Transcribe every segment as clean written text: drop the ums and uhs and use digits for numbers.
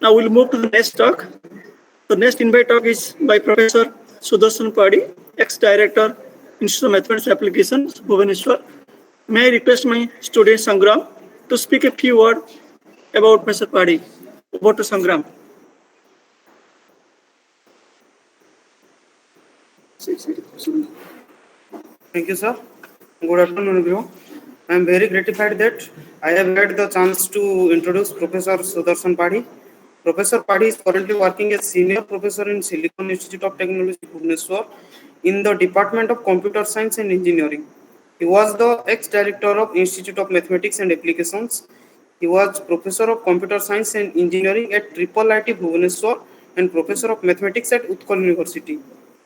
Now we'll move to the next talk. The next invite talk is by Professor Sudarsan Padhy, ex-director, Institute of Mathematics Applications, Bhubaneswar. May I request my student Sangram to speak a few words about Professor Padhy. Over to Sangram. Thank you, sir. Good afternoon, everyone. I am very gratified that I have had the chance to introduce Professor Sudarsan Padhy. Professor Padhy is currently working as Senior Professor in Silicon Institute of Technology, Bhubaneswar, in the Department of Computer Science and Engineering. He was the ex-director of Institute of Mathematics and Applications. He was Professor of Computer Science and Engineering at IIIT Bhubaneswar and Professor of Mathematics at Utkal University.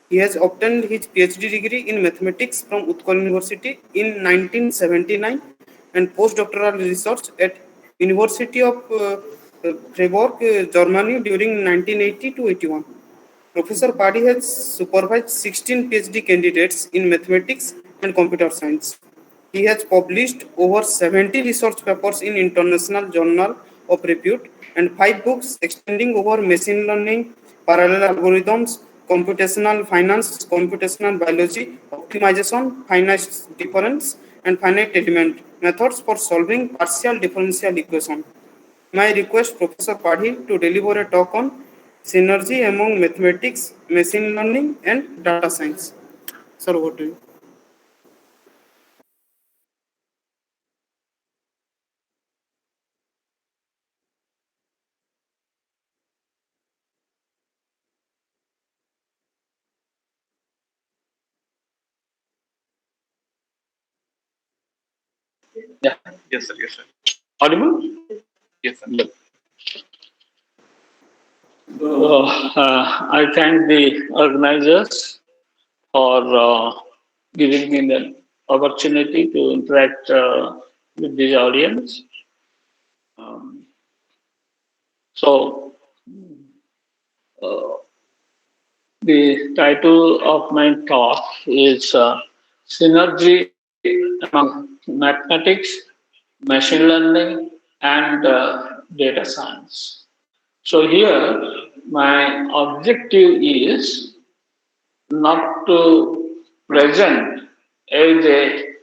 He has obtained his PhD degree in mathematics from Utkal University in 1979 and postdoctoral research at University of Freiburg, Germany during 1980 to 81. Professor Padhy has supervised 16 PhD candidates in mathematics and computer science. He has published over 70 research papers in international journal of repute and 5 books extending over machine learning, parallel algorithms, computational finance, computational biology, optimization, finite difference, and finite element methods for solving partial differential equation. May I request Professor Padhy to deliver a talk on synergy among mathematics, machine learning, and data science. Sir, over to you. Yeah. Yes, sir. Yes, sir. Audible? Yes, sir. Yep. I thank the organizers for giving me the opportunity to interact with the audience. Um, so, uh, the title of my talk is Synergy among Mathematics, Machine Learning, and Data Science. So here, my objective is not to present as a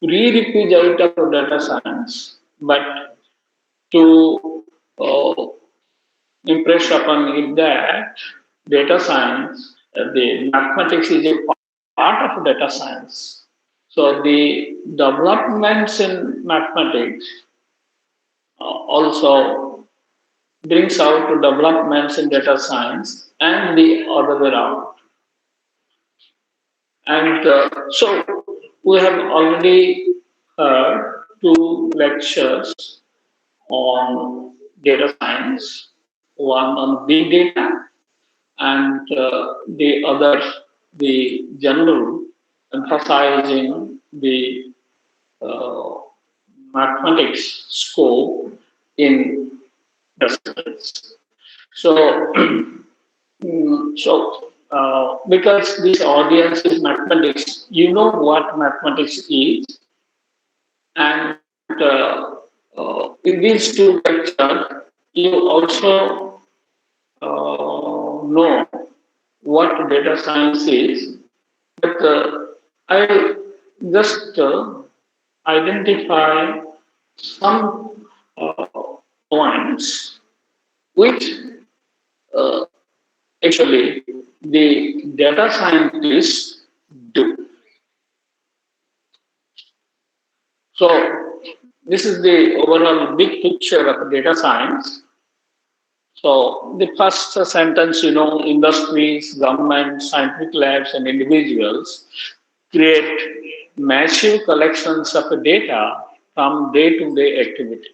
prerequisite of data science, but to impress upon it that data science, the mathematics is a part of data science. So the developments in mathematics also brings out to developments in data science and the other way around. And so we have already heard 2 lectures on data science, one on big data and the other, the general, emphasizing the mathematics scope in datasets. So, because this audience is mathematics, you know what mathematics is, and in these 2 lectures, you also know what data science is, but I just identify some points which actually the data scientists do. So this is the overall big picture of data science. So the first sentence, industries, government, scientific labs, and individuals create massive collections of data from day-to-day activity.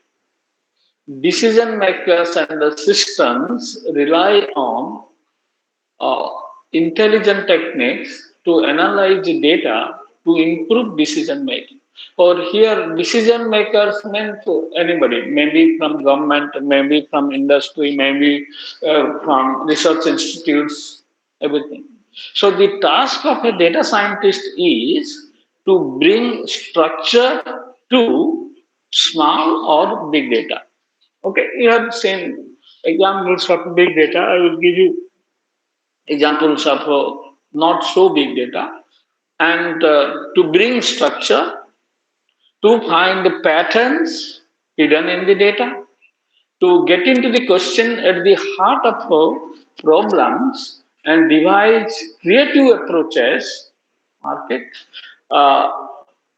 Decision makers and the systems rely on intelligent techniques to analyze the data to improve decision making. Or here, decision makers meant anybody, maybe from government, maybe from industry, maybe from research institutes, everything. So the task of a data scientist is to bring structure to small or big data. Okay, you have seen examples of big data. I will give you examples of not so big data, and to bring structure, to find the patterns hidden in the data, to get into the question at the heart of problems and devise creative approaches, market, uh,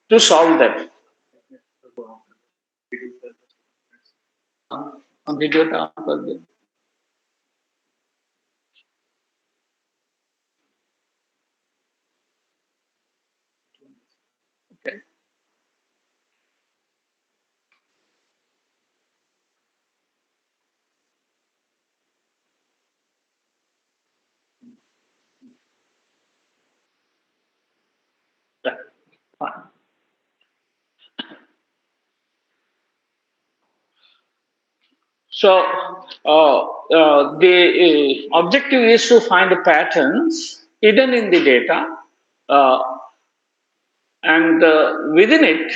to solve them. Video ta on kar de. Okay. Yeah. Fine. So the objective is to find the patterns hidden in the data, uh, and within it,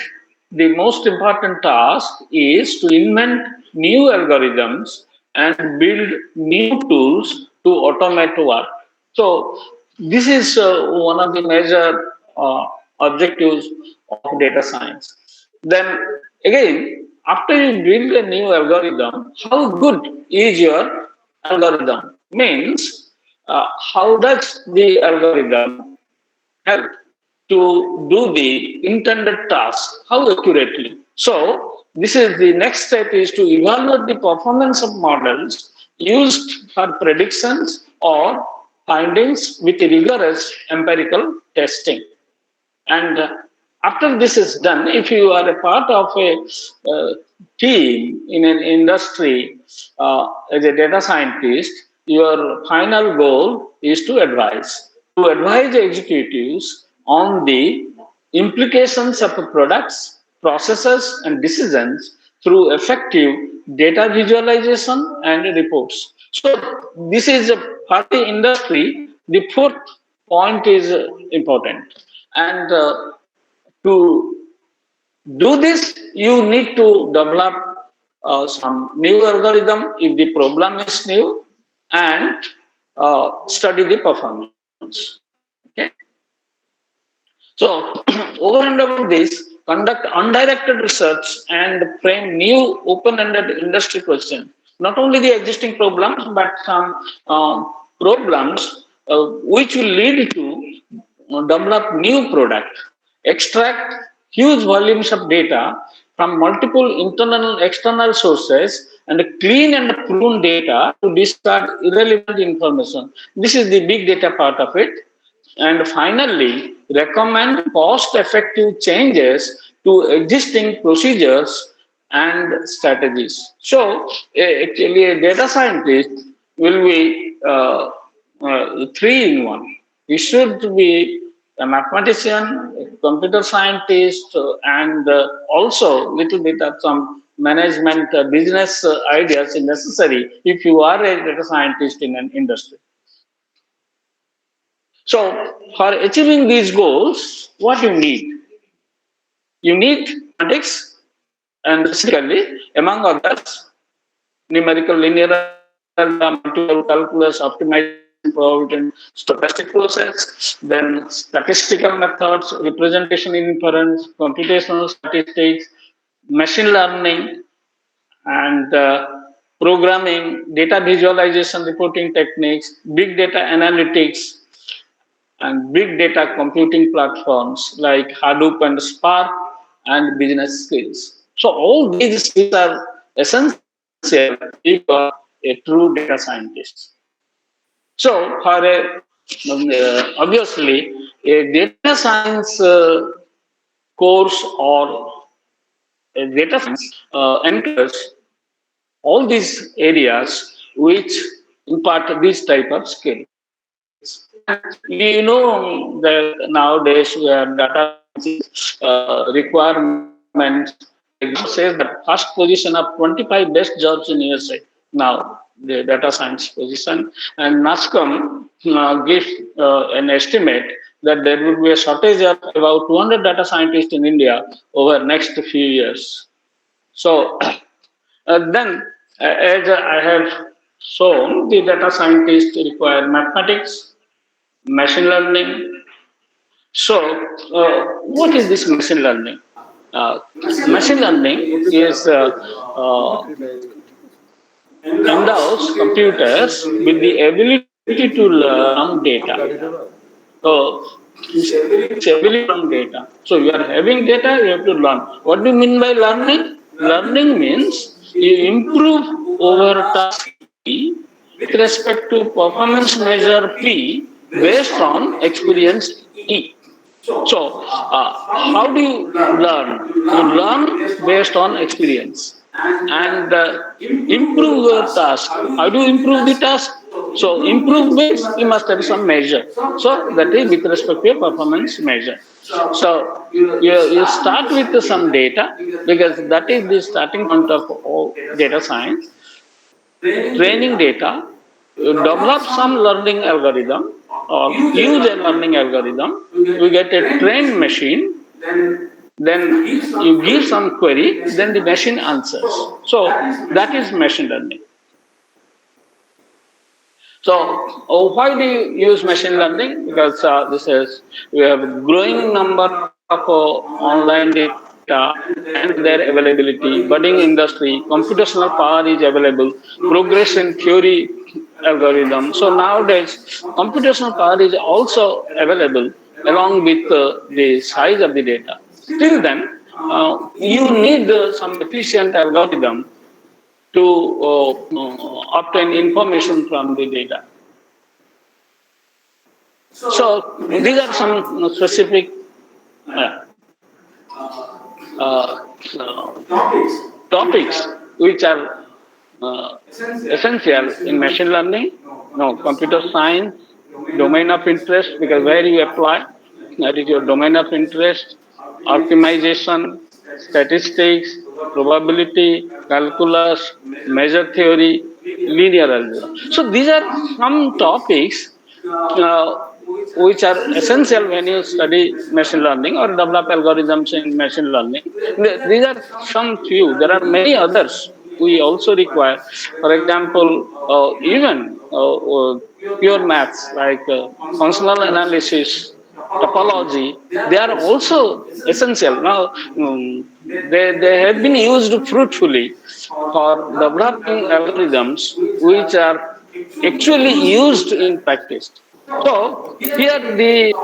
the most important task is to invent new algorithms and build new tools to automate work. So this is one of the major objectives of data science. Then again, after you build a new algorithm, how good is your algorithm? Means how does the algorithm help to do the intended task, how accurately. So this is the next step, is to evaluate the performance of models used for predictions or findings with rigorous empirical testing. And after this is done, if you are a part of a team in an industry as a data scientist, your final goal is to advise executives on the implications of products, processes, and decisions through effective data visualization and reports. So this is for the industry. The fourth point is important, and to do this, you need to develop some new algorithm if the problem is new, and study the performance. Okay. So, over and above this, conduct undirected research and frame new open-ended industry questions. Not only the existing problems, but some problems which will lead to develop new product, extract huge volumes of data from multiple internal and external sources, and clean and prune data to discard irrelevant information. This is the big data part of it. And finally, recommend cost-effective changes to existing procedures and strategies. So, actually, a data scientist will be three in one. He should be a mathematician, a computer scientist, and also little bit of some management business ideas is necessary if you are a data scientist in an industry. So, for achieving these goals, what you need? You need mathematics and basically, among others, numerical linear algebra, multiple calculus, optimization, probability, and stochastic process, then statistical methods, representation inference, computational statistics, machine learning, and programming, data visualization, reporting techniques, big data analytics, and big data computing platforms like Hadoop and Spark, and business skills. So all these skills are essential if you are a true data scientist. So for a obviously a data science course or a data science encourages all these areas which impart this type of skills. And you know that nowadays where data requirements, exam says that first position of 25 best jobs in USA now, the data science position, and NASCOM gives an estimate that there will be a shortage of about 200 data scientists in India over next few years. So then, as I have So the data scientists require mathematics, machine learning. So what is this machine learning? Uh, Machine learning is endows computers with the ability to learn from data. So it's ability from data. So you are having data, you have to learn. What do you mean by learning? Learning means you improve over task T with respect to performance measure P based on experience E. So, how do you learn? You learn based on experience and improve your task. How do you improve the task? So, improve means you must have some measure. So, that is with respect to your performance measure. So, you start with some data because that is the starting point of all data science. Training data, you develop some learning algorithm or use a learning algorithm, you get a trained machine, then you give some query, then the machine answers. So that is machine learning. So why do you use machine learning? Because this is we have a growing number of online data and their availability, budding industry, computational power is available, progress in theory algorithm. So nowadays, computational power is also available along with the size of the data. Still then, you need some efficient algorithm to obtain information from the data. So these are some specific uh, uh, topics which are essential in machine learning, no, computer science, domain of interest, because where you apply, that is your domain of interest, optimization, statistics, probability, calculus, measure theory, linear algebra. So these are some topics uh, which are essential when you study machine learning or develop algorithms in machine learning. These are some few. There are many others we also require. For example, even pure maths like functional analysis, topology, they are also essential. Now, they have been used fruitfully for developing algorithms which are actually used in practice. So here the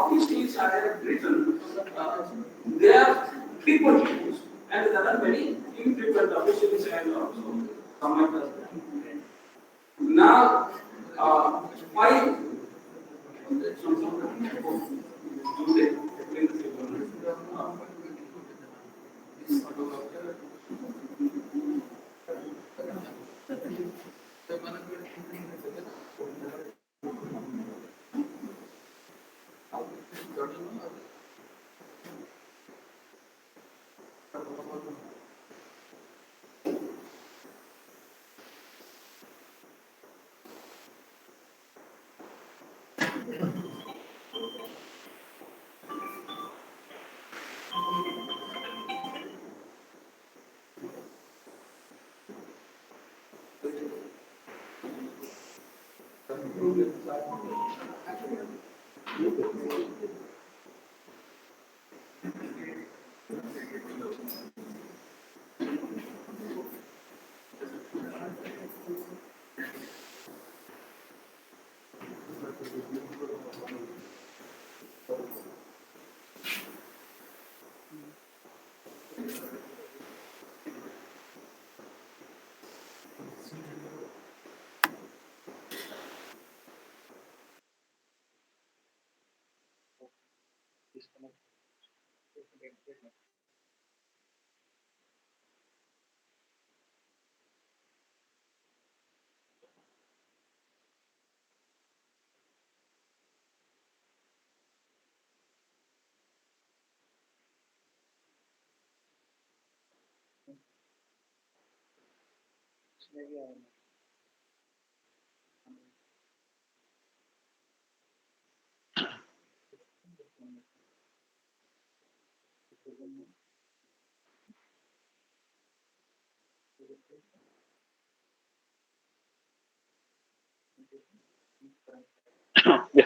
Yeah.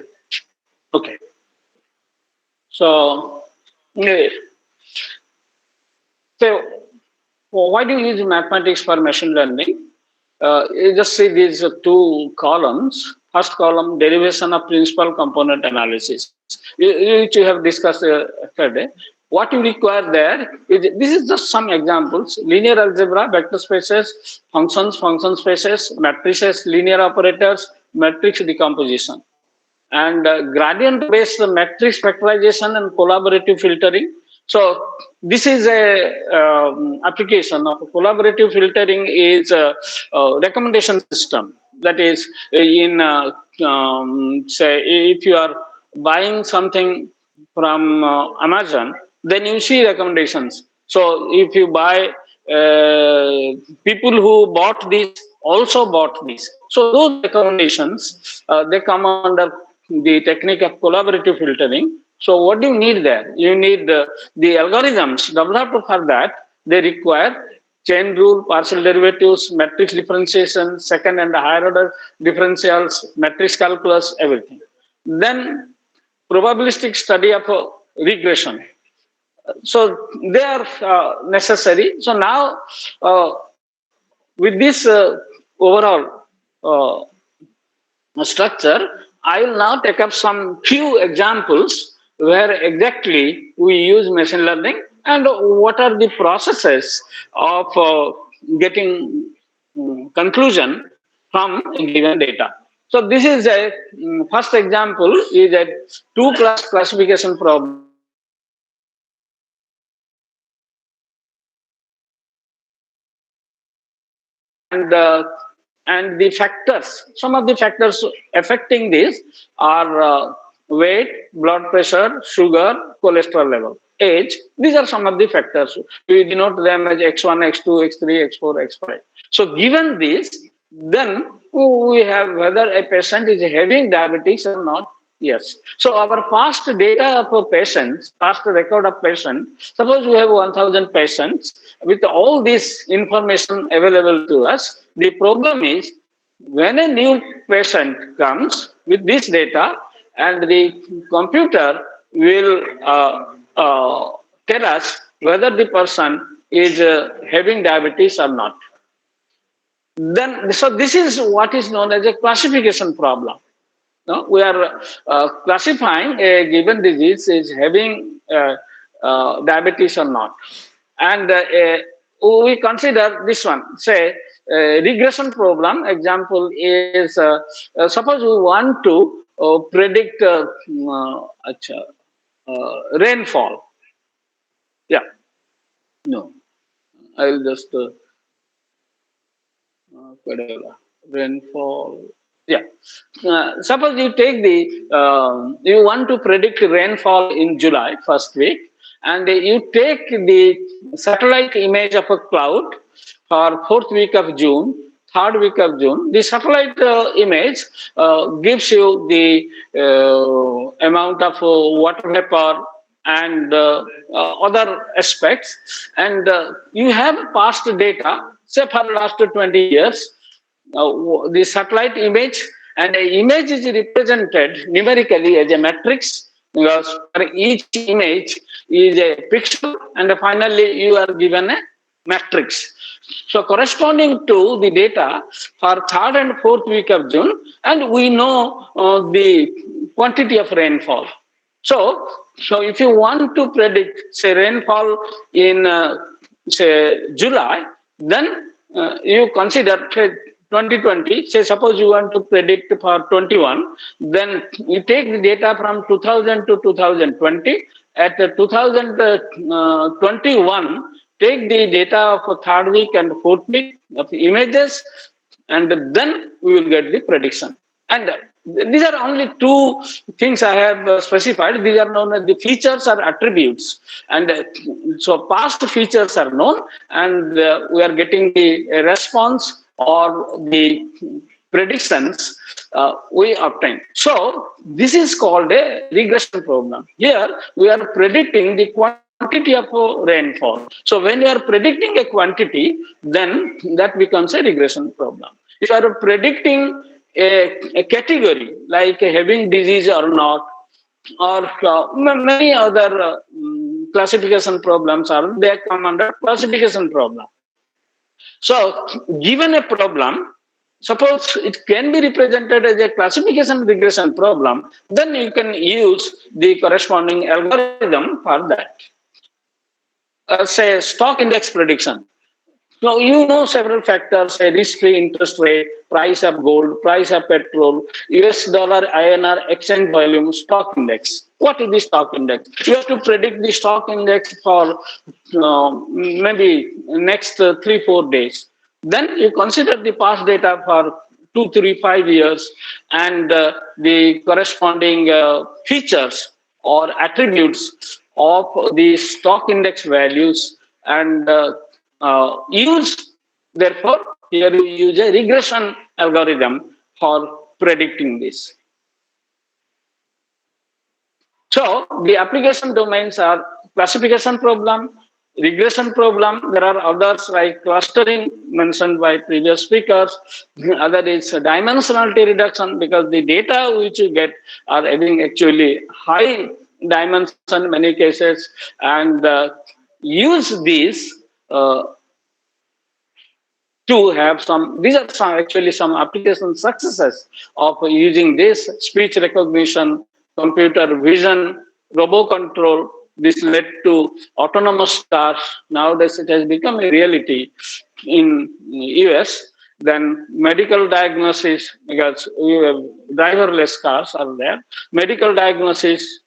Okay. So, eh, so why do you use mathematics for machine learning? You just see these two columns. First column, derivation of principal component analysis, which you have discussed yesterday. What you require there is, this is just some examples: linear algebra, vector spaces, function spaces, matrices, linear operators, matrix decomposition, and gradient based matrix factorization and collaborative filtering. So this is a application of collaborative filtering is a recommendation system, that is in say if you are buying something from Amazon, then you see recommendations. So if you buy, people who bought this also bought this. So those recommendations, they come under the technique of collaborative filtering. So what do you need there? You need the algorithms developed for that. They require chain rule, partial derivatives, matrix differentiation, second and higher order differentials, matrix calculus, everything. Then probabilistic study of regression. So they are necessary. So now, with this overall structure, I will now take up some few examples where exactly we use machine learning and what are the processes of getting conclusion from a given data. So this is a first example is a two-class classification problem. And and the factors, some of the factors affecting this are weight, blood pressure, sugar, cholesterol level, age. These are some of the factors. We denote them as x1, x2, x3, x4, x5. So given this, then we have whether a patient is having diabetes or not. Yes. So our past data of a patient, past record of patient, suppose we have 1,000 patients with all this information available to us. The problem is when a new patient comes with this data, and the computer will tell us whether the person is having diabetes or not. Then, so this is what is known as a classification problem. No, we are classifying a given disease is having diabetes or not, and we consider this one. Say regression problem. Example is suppose we want to predict rainfall. Yeah, no, I will just whatever rainfall. Yeah. Suppose you take the, you want to predict rainfall in July, first week, and you take the satellite image of a cloud for fourth week of June, third week of June. The satellite image gives you the amount of water vapor and other aspects, and you have past data, say for the last 20 years, the satellite image, and the image is represented numerically as a matrix, because for each image is a pixel, and finally you are given a matrix. So corresponding to the data for third and fourth week of June, and we know the quantity of rainfall. So if you want to predict, say, rainfall in say July, then you consider 2020. Say suppose you want to predict for 21, then you take the data from 2000 to 2020. At 2021, take the data of third week and fourth week of images, and then we will get the prediction. And these are only two things I have specified. These are known as the features or attributes. And so past features are known, and we are getting the response or the predictions we obtain. So this is called a regression problem. Here we are predicting the quantity of rainfall. So when you are predicting a quantity, then that becomes a regression problem. If you are predicting a category like having disease or not, or many other classification problems are, they come under classification problem. So given a problem, suppose it can be represented as a classification regression problem, then you can use the corresponding algorithm for that. Say stock index prediction. Now, you know several factors, say risk-free interest rate, price of gold, price of petrol, US dollar, INR, exchange volume, stock index. What is the stock index? You have to predict the stock index for maybe next 3-4 days. Then you consider the past data for 2, 3, 5 years and the corresponding features or attributes of the stock index values and use, therefore, here you use a regression algorithm for predicting this. So the application domains are classification problem, regression problem. There are others like clustering mentioned by previous speakers. Other is dimensionality reduction, because the data which you get are having actually high dimension in many cases, and use these to have some, these are some actually some application successes of using this speech recognition, computer vision, robo control. This led to autonomous cars. Nowadays it has become a reality in US. Then medical diagnosis, because we have driverless cars are there. Medical diagnosis,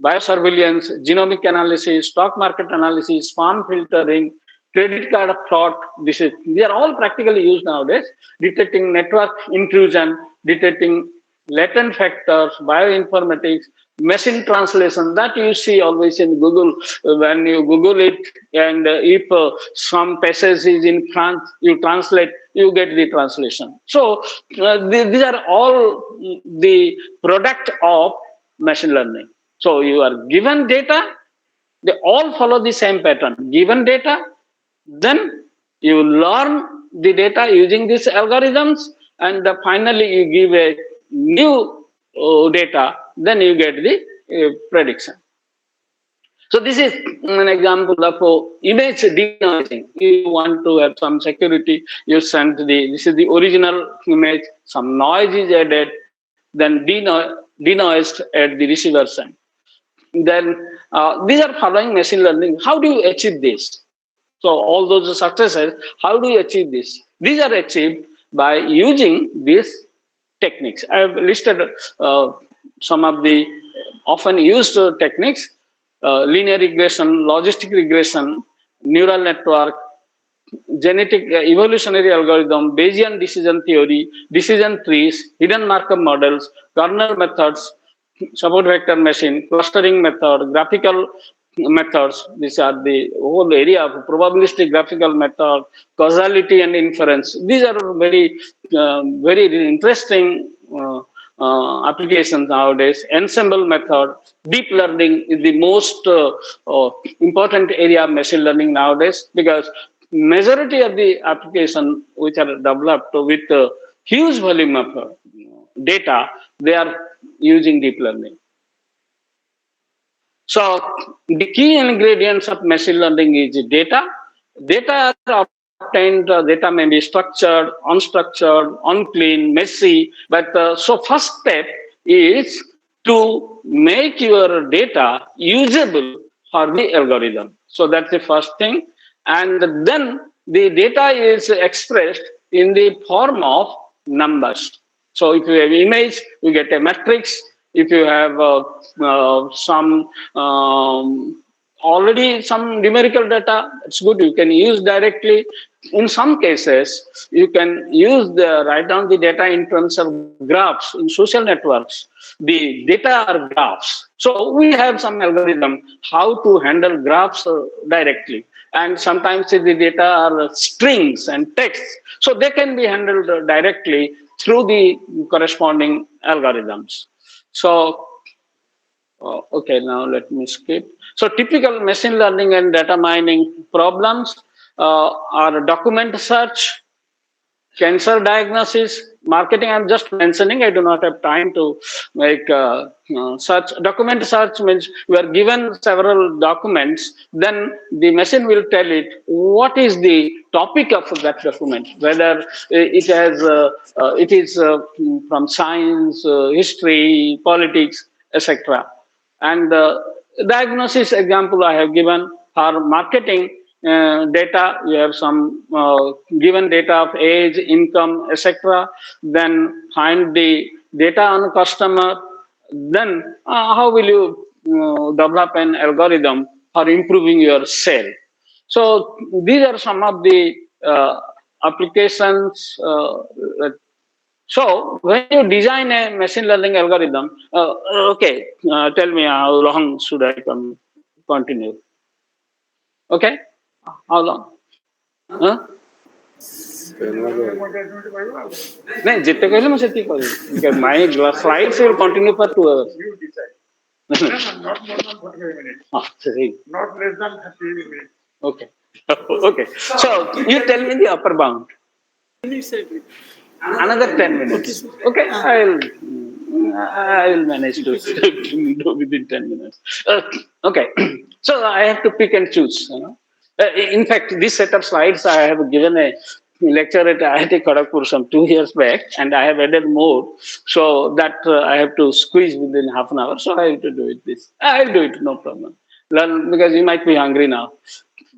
biosurveillance, genomic analysis, stock market analysis, spam filtering, credit card fraud. They are all practically used nowadays. Detecting network intrusion, detecting latent factors, bioinformatics, machine translation that you see always in Google. When you Google it, and if some passage is in France, you translate, you get the translation. So these are all the product of machine learning. So you are given data, they all follow the same pattern. Given data, then you learn the data using these algorithms, and finally you give a new data, then you get the prediction. So this is an example of image denoising. You want to have some security, you send this is the original image, some noise is added, then denoised at the receiver's end. Then these are following machine learning. How do you achieve this? So all those successes, how do you achieve this? These are achieved by using these techniques. I have listed some of the often used techniques: linear regression, logistic regression, neural network, genetic evolutionary algorithm, Bayesian decision theory, decision trees, hidden Markov models, kernel methods, support vector machine, clustering method, graphical methods. These are the whole area of probabilistic graphical method, causality and inference. These are very interesting applications nowadays. Ensemble method, deep learning is the most important area of machine learning nowadays, because majority of the application which are developed with huge volume of data, they are using deep learning. So the key ingredients of machine learning is data. Data are obtained, data may be structured, unstructured, unclean, messy. But so first step is to make your data usable for the algorithm. So that's the first thing. And then the data is expressed in the form of numbers. So if you have image, you get a matrix. If you have some already some numerical data, it's good. You can use directly. In some cases, you can use write down the data in terms of graphs in social networks. The data are graphs. So we have some algorithm how to handle graphs directly. And sometimes the data are strings and text. So they can be handled directly through the corresponding algorithms. So, okay, now let me skip. So typical machine learning and data mining problems are document search, cancer diagnosis, marketing. I'm just mentioning. I do not have time to make search. Document search means we are given several documents. Then the machine will tell it what is the topic of that document. Whether it is from science, history, politics, etc. And diagnosis example I have given for marketing data. You have some given data of age, income, etc. Then find the data on customer. Then how will you develop an algorithm for improving your sale? So these are some of the applications. So when you design a machine learning algorithm, tell me how long should I continue? Okay, how long? Huh? नहीं जितने कहले मैं सेती करी because my slides will continue for 2 hours. You decide. Not more than 45 minutes. Not less than 30 minutes. Okay. Okay. So you tell me the upper bound. Another 10 minutes. Okay, I will manage to do within 10 minutes. Okay, so I have to pick and choose. You know? In fact, this set of slides I have given a lecture at IIT Kharagpur some 2 years back, and I have added more, so that I have to squeeze within half an hour. So I have to do it. I'll do it, no problem. Learn because you might be hungry now.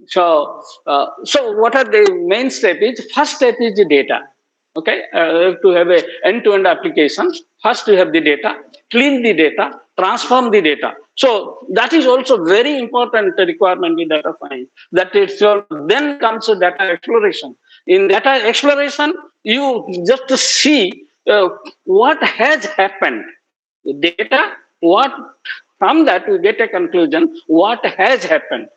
So, so what are the main steps? First step is the data. Okay, to have a end-to-end application, first you have the data, clean the data, transform the data. So that is also very important requirement in data science. That is, then comes data exploration. In data exploration, you just see what has happened. The data, what from that we get a conclusion what has happened,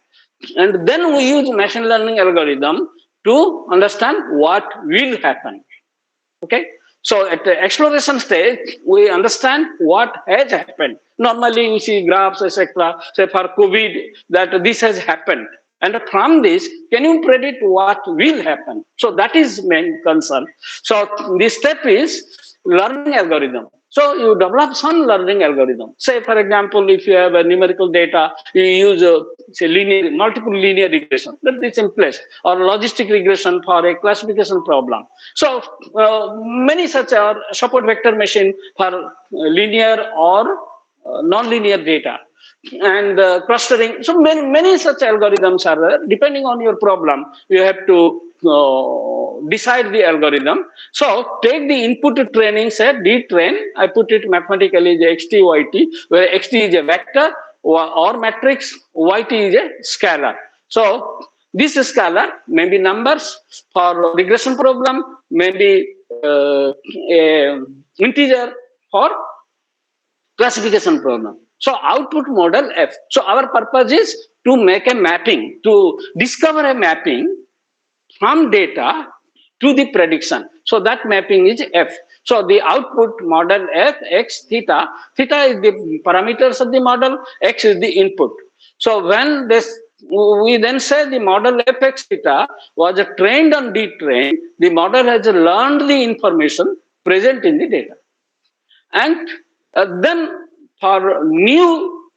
and then we use machine learning algorithm to understand what will happen. Okay, so at the exploration stage, we understand what has happened. Normally, we see graphs, etc. Say for COVID, that this has happened, and from this, can you predict what will happen? So that is main concern. So this step is learning algorithm. So you develop some learning algorithm. Say, for example, if you have a numerical data, you use say multiple linear regression. That is in place, or logistic regression for a classification problem. So many such are support vector machine for linear or non-linear data, and clustering. So many such algorithms are there. Depending on your problem, you have to decide the algorithm. So take the input training set, D-train. I put it mathematically as xt, yt, where xt is a vector or matrix, yt is a scalar. So this scalar may be numbers for regression problem, maybe a integer for classification problem. So output model F. So our purpose is to make a mapping, to discover a mapping from data to the prediction. So that mapping is F. So the output model F, X, theta. Theta is the parameters of the model, X is the input. So when this, we then say the model Fx theta was trained on D-train, the model has learned the information present in the data. And then for new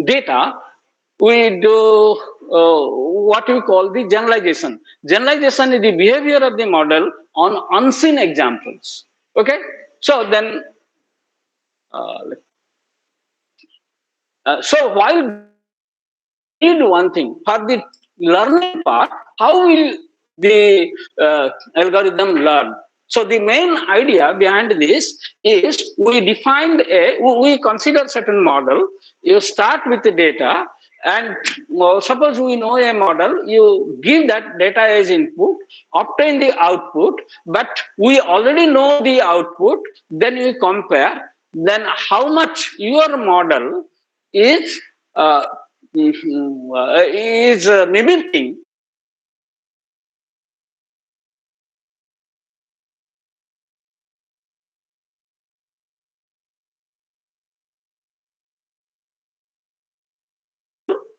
data, we do what we call the generalization. Generalization is the behavior of the model on unseen examples. Okay, so then, so while need one thing for the learning part, how will the algorithm learn? So the main idea behind this is we consider certain model. You start with the data, and suppose we know a model, you give that data as input, obtain the output, but we already know the output, then you compare, then how much your model is mimicking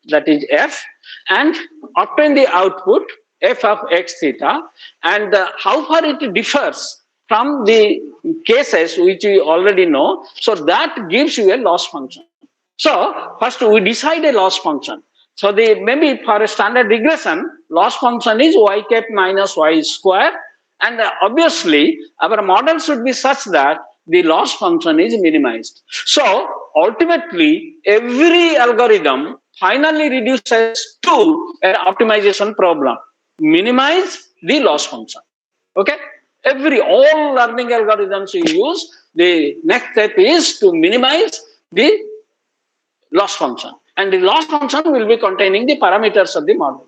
that is F, and obtain the output f of x theta, and how far it differs from the cases which we already know. So that gives you a loss function. So first we decide a loss function. So the maybe for a standard regression, loss function is y cap minus y square, and obviously our model should be such that the loss function is minimized. So ultimately, every algorithm finally reduces to an optimization problem: minimize the loss function. Okay, all learning algorithms you use, the next step is to minimize the loss function, and the loss function will be containing the parameters of the model.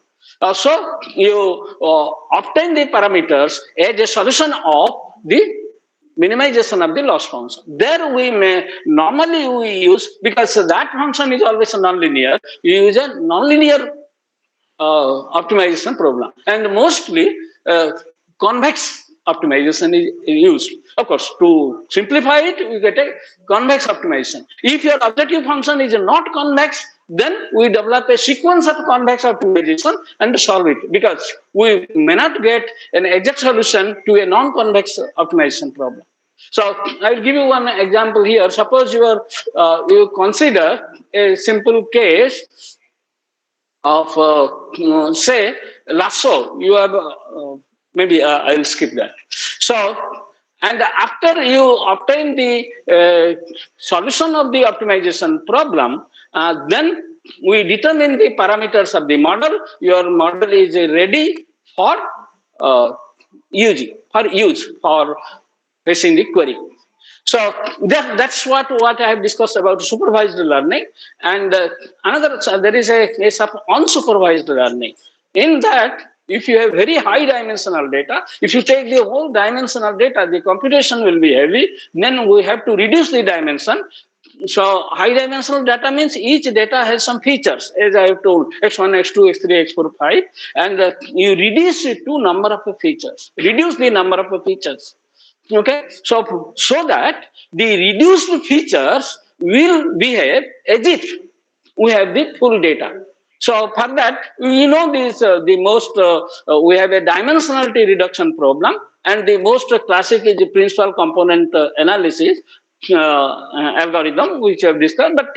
So you obtain the parameters as a solution of the minimization of the loss function. There we may normally we use, because that function is always nonlinear, you use a nonlinear optimization problem, and mostly convex optimization is used. Of course, to simplify it, we get a convex optimization. If your objective function is not convex, then we develop a sequence of convex optimization and solve it, because we may not get an exact solution to a non-convex optimization problem. So I will give you one example here. Suppose you consider a simple case of say Lasso. You have maybe I'll skip that. So, and after you obtain the solution of the optimization problem, then we determine the parameters of the model. Your model is ready for use for facing the query. So that's what I have discussed about supervised learning. And there is a case of unsupervised learning. In that, if you have very high dimensional data, if you take the whole dimensional data, the computation will be heavy. Then we have to reduce the dimension. So high dimensional data means each data has some features, as I have told, x1, x2, x3, x4, 5, and you reduce it to number of features. Reduce the number of features. Okay, so that the reduced features will behave as if we have the full data. So for that, this the most we have a dimensionality reduction problem, and the most classic is the principal component analysis algorithm, which I have discussed. But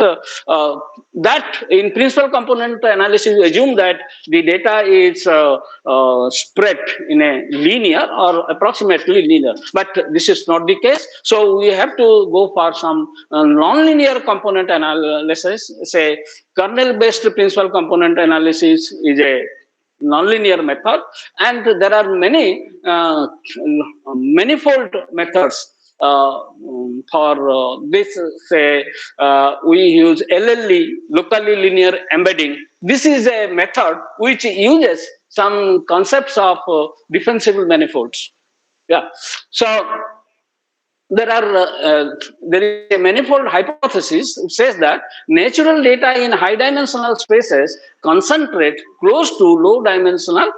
that in principal component analysis, we assume that the data is spread in a linear or approximately linear. But this is not the case. So we have to go for some nonlinear component analysis. Say kernel-based principal component analysis is a nonlinear method, and there are many manifold methods. For this, say we use LLE, locally linear embedding. This is a method which uses some concepts of differentiable manifolds. Yeah. So there is a manifold hypothesis which says that natural data in high dimensional spaces concentrate close to low dimensional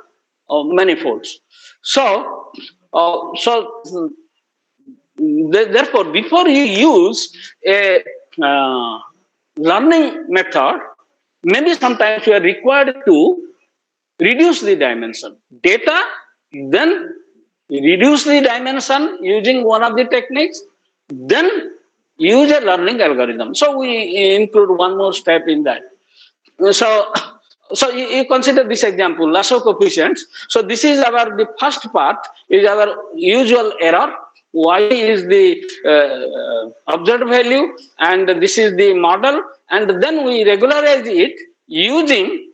manifolds. Therefore, before you use a learning method, maybe sometimes you are required to reduce the dimension data, then reduce the dimension using one of the techniques, then use a learning algorithm. So we include one more step in that. So you consider this example, Lasso coefficients. So this is the first part is our usual error. Y is the observed value, and this is the model, and then we regularize it using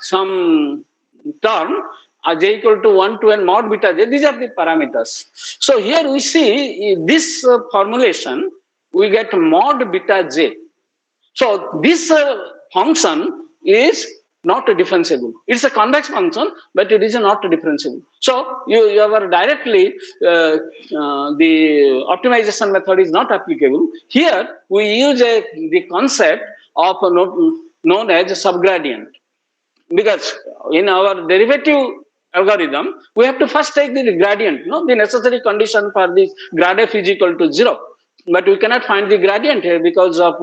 some term j equal to 1 to n mod beta j. These are the parameters. So here we see this formulation, we get mod beta j. So this function is not differentiable. It's a convex function, but it is not differentiable. So you are directly the optimization method is not applicable. Here we use the concept of known as subgradient, because in our derivative algorithm we have to first take the gradient, the necessary condition for this grad f is equal to 0. But we cannot find the gradient here because of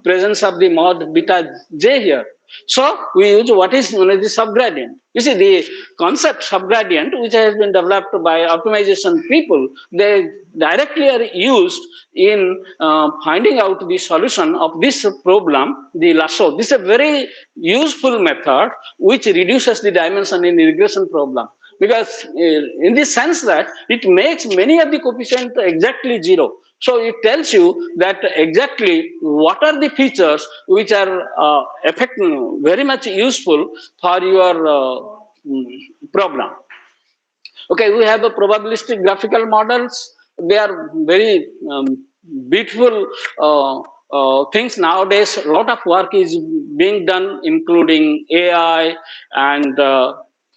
presence of the mod beta j here. So we use what is known as the subgradient. You see, the concept subgradient, which has been developed by optimization people, they directly are used in finding out the solution of this problem, the Lasso. This is a very useful method which reduces the dimension in the regression problem. Because in the sense that it makes many of the coefficients exactly zero. So it tells you that exactly what are the features which are very much useful for your problem. Okay, we have a probabilistic graphical models. They are very beautiful things nowadays. A lot of work is being done, including AI and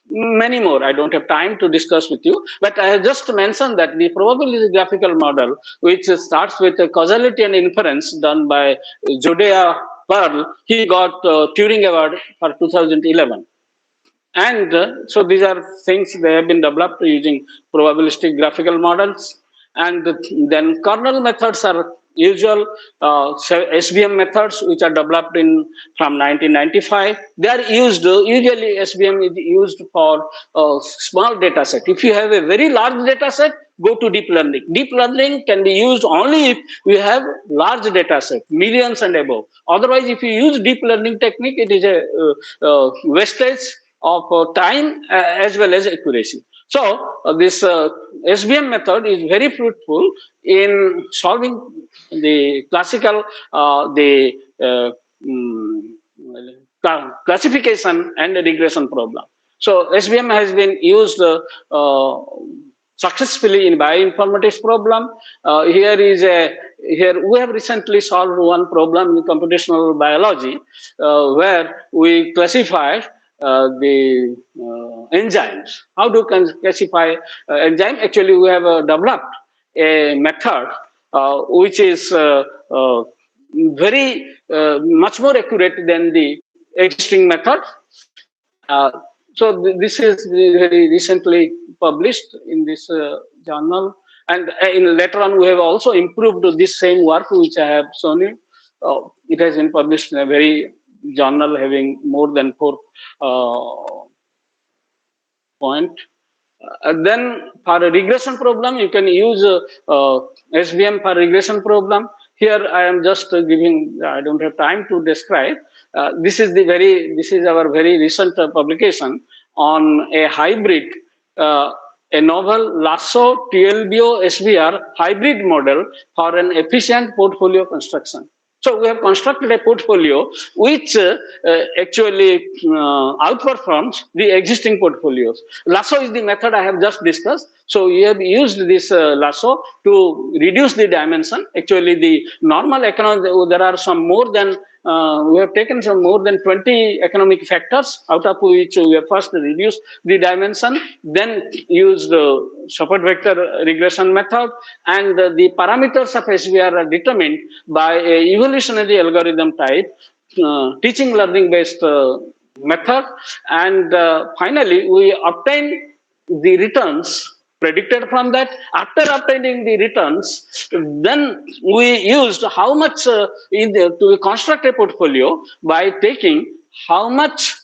many more. I don't have time to discuss with you, but I have just mentioned that the probabilistic graphical model, which starts with a causality and inference done by Jodea Pearl, he got Turing Award for 2011. And so these are things they have been developed using probabilistic graphical models. And then kernel methods are usual SVM methods, which are developed in from 1995. They are used, usually SVM is used for small data set. If you have a very large data set, go to deep learning. Deep learning can be used only if you have large data set, millions and above. Otherwise, if you use deep learning technique, it is a wastage of time as well as accuracy. So this SVM method is very fruitful in solving the classical mm, classification and regression problem. So SVM has been used successfully in bioinformatics problem. Here we have recently solved one problem in computational biology where we classified the enzymes. How do you classify enzyme? Actually, we have developed a method which is very much more accurate than the existing method. So this is very recently published in this journal, and later on we have also improved this same work which I have shown you. It has been published in a very journal having more than 4 point. Then for a regression problem, you can use SVM for regression problem. Here I am just giving. I don't have time to describe. This is our very recent publication on a hybrid, a novel Lasso TLBO SVR hybrid model for an efficient portfolio construction. So we have constructed a portfolio which actually outperforms the existing portfolios. Lasso is the method I have just discussed. So we have used this Lasso to reduce the dimension. Actually, the normal there are some more than we have taken some more than 20 economic factors, out of which we have first reduced the dimension, then used the support vector regression method, and the parameters of SVR are determined by a evolutionary algorithm type, teaching learning based method, and finally we obtain the returns predicted from that. After obtaining the returns, then we used how much to construct a portfolio by taking how much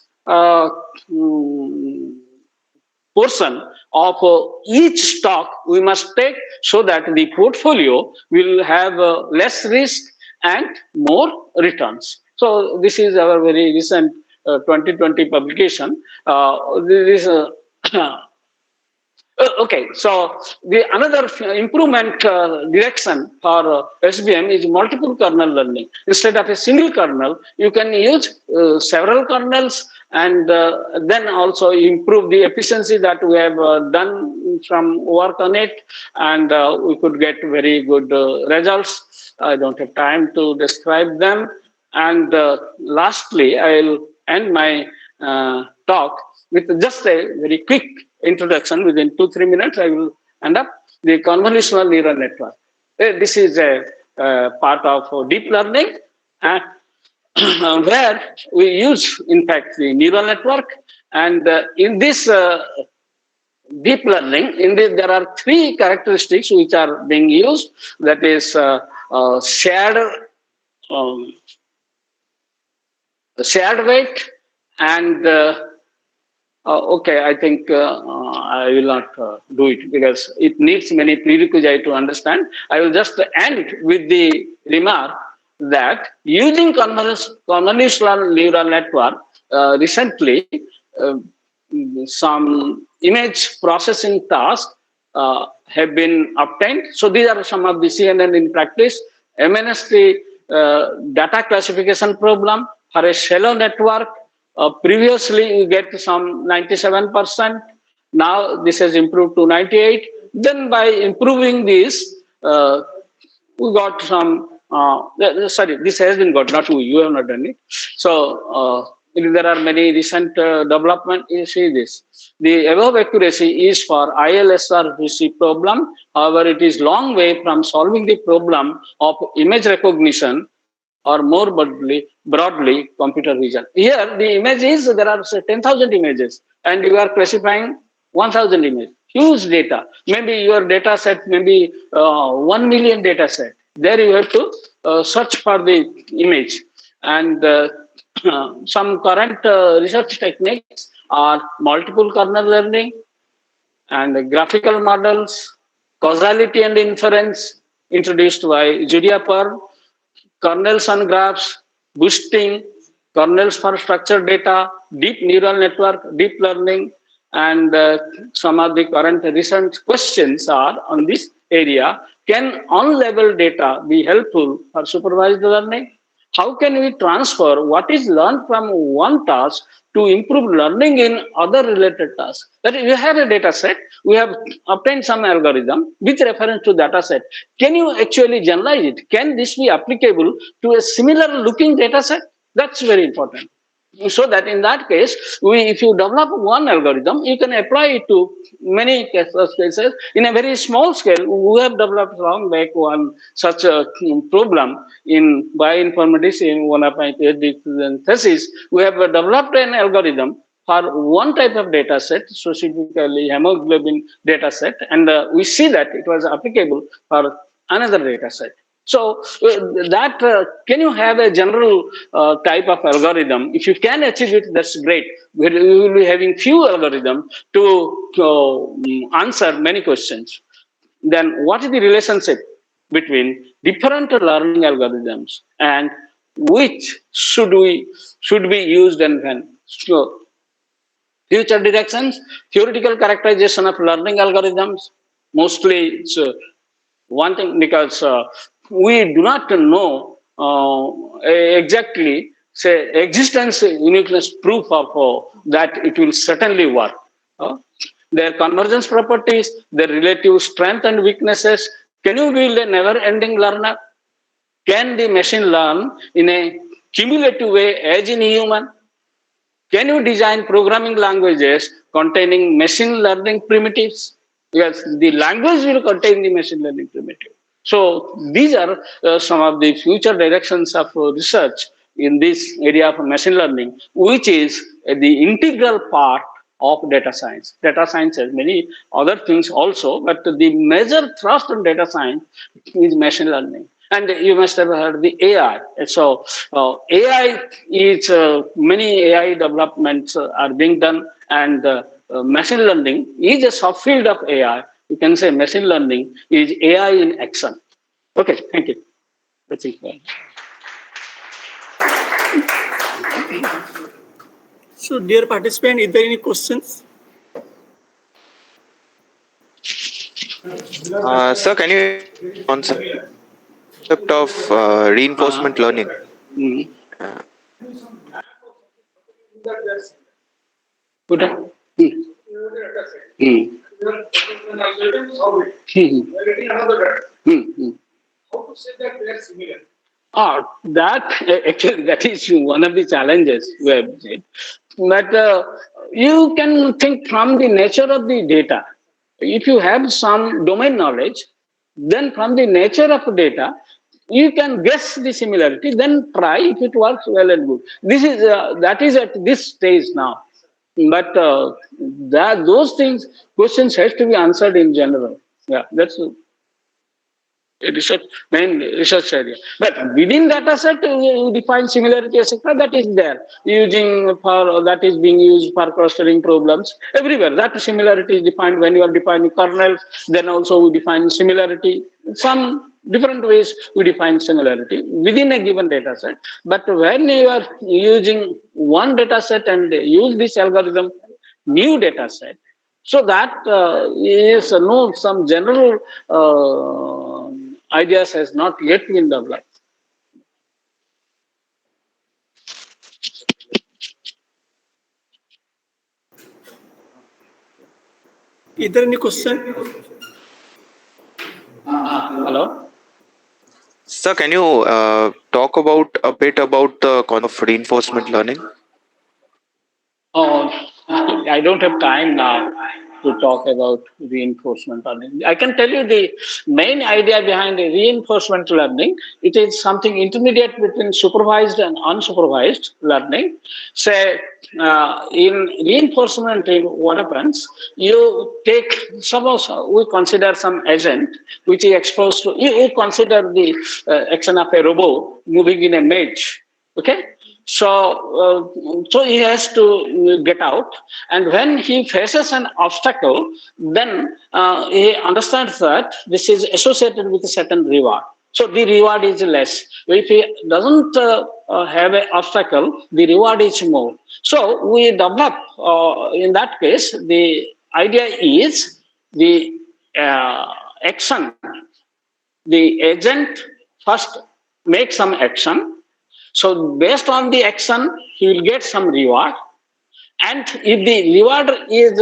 portion of each stock we must take so that the portfolio will have less risk and more returns. So this is our very recent 2020 publication. This Okay, so the another improvement direction for SVM is multiple kernel learning. Instead of a single kernel, you can use several kernels, and then also improve the efficiency that we have done from work on it, and we could get very good results. I don't have time to describe them. And lastly, I'll end my talk with just a very quick introduction. Within 2-3 minutes, I will end up the convolutional neural network. This is a part of deep learning, where we use, in fact, the neural network. And in this deep learning, there are 3 characteristics which are being used. That is shared shared weight, and okay, I think I will not do it because it needs many prerequisites to understand. I will just end with the remark that using convolutional neural network, recently uh, some image processing tasks have been obtained. So these are some of the CNN in practice. MNST data classification problem for a shallow network. Previously, you get some 97%. Now this has improved to 98. Then by improving this, we got some. Sorry, this has been got, not we. You have not done it. So there are many recent development. You see this. The above accuracy is for ILSRVC problem. However, it is long way from solving the problem of image recognition or more broadly computer vision. Here, the image is there are say 10,000 images, and you are classifying 1,000 images. Huge data. Maybe your data set, maybe 1 million data set. There you have to search for the image. And some current research techniques are multiple kernel learning and graphical models, causality and inference introduced by Julia Pearl, kernels and graphs, boosting, kernels for structured data, deep neural network, deep learning, and some of the current recent questions are on this area. Can on-level data be helpful for supervised learning? How can we transfer what is learned from one task to improve learning in other related tasks? That is, we have a data set, we have obtained some algorithm with reference to data set. Can you actually generalize it? Can this be applicable to a similar looking data set? That's very important. So that in that case, if you develop one algorithm, you can apply it to many cases. In a very small scale, we have developed long back one such a problem in bioinformatics in one of my PhD thesis. We have developed an algorithm for one type of data set, specifically hemoglobin data set, and we see that it was applicable for another data set. So can you have a general type of algorithm? If you can achieve it, that's great. We will be having few algorithms to answer many questions. Then what is the relationship between different learning algorithms and which should be used and when? So, future directions, theoretical characterization of learning algorithms. Mostly it's one thing because we do not know exactly say existence uniqueness proof of that it will certainly work. Their convergence properties, their relative strength and weaknesses. Can you build a never-ending learner? Can the machine learn in a cumulative way as in human? Can you design programming languages containing machine learning primitives? Yes, the language will contain the machine learning primitive. So these are some of the future directions of research in this area of machine learning, which is the integral part of data science. Data science has many other things also, but the major thrust in data science is machine learning. And you must have heard the AI. So AI is many AI developments are being done, and machine learning is a subfield of AI. You can say machine learning is AI in action. Okay, thank you. That's it. So, dear participant, is there any questions? Sir, can you concept of reinforcement learning? Mm. Uh, Put up. Mm. Mm. Mm. That actually that is one of the challenges we have said. But you can think from the nature of the data. If you have some domain knowledge, then from the nature of data, you can guess the similarity. Then try if it works well and good. This is that is at this stage now. But those things questions has to be answered in general. Yeah, that's main research area. But within dataset, you define similarity, etc. That is there that is being used for clustering problems everywhere. That similarity is defined when you are defining kernels. Then also we define similarity. Some different ways we define similarity within a given dataset. But when you are using one dataset and use this algorithm, new dataset, so that is no some general ideas has not yet been developed. Is there any question? Hello? Sir, can you talk about a bit about the concept of reinforcement learning? Oh, I don't have time now to talk about reinforcement learning. I can tell you the main idea behind the reinforcement learning. It is something intermediate between supervised and unsupervised learning. Say, in reinforcement, what happens? You take we consider some agent which is exposed to. You consider the action of a robot moving in a maze. Okay. So he has to get out, and when he faces an obstacle, then he understands that this is associated with a certain reward. So the reward is less. If he doesn't have an obstacle, the reward is more. So we develop, in that case, the idea is the action. The agent first makes some action. So based on the action, he will get some reward. And if the reward is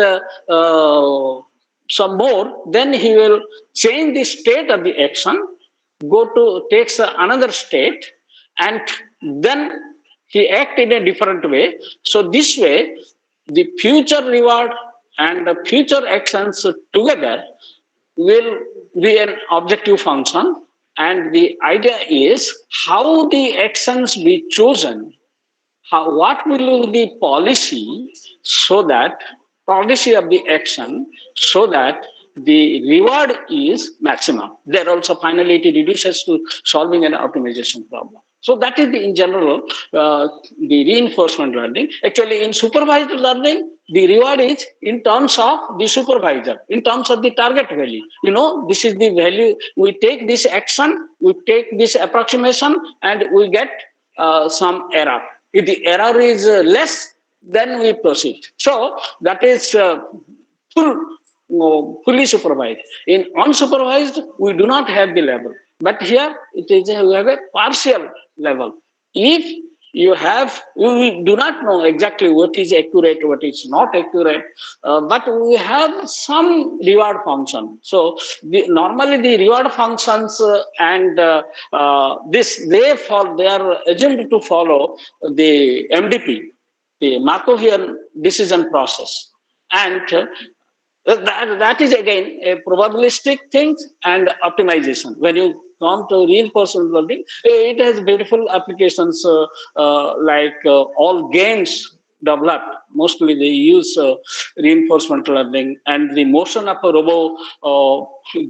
some more, then he will change the state of the action, takes another state, and then he act in a different way. So this way, the future reward and the future actions together will be an objective function. And the idea is how the actions be chosen, what will be the policy policy of the action so that the reward is maximum. There also finally it reduces to solving an optimization problem. So that is in general the reinforcement learning. Actually, in supervised learning, the reward is in terms of the supervisor, in terms of the target value. This is the value. We take this action, we take this approximation, and we get some error. If the error is less, then we proceed. So that is fully supervised. In unsupervised, we do not have the level. But here we have a partial level. If we do not know exactly what is accurate, what is not accurate, but we have some reward function. So normally the reward functions and they are assumed to follow the MDP, the Markovian decision process, and that is again a probabilistic thing and optimization. When you come to reinforcement learning, it has beautiful applications like all games developed. Mostly they use reinforcement learning, and the motion of a robot,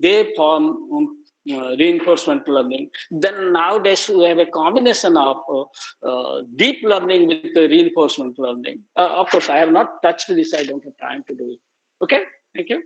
they form reinforcement learning. Then nowadays we have a combination of deep learning with reinforcement learning. Of course, I have not touched this. I don't have time to do it. Okay, thank you.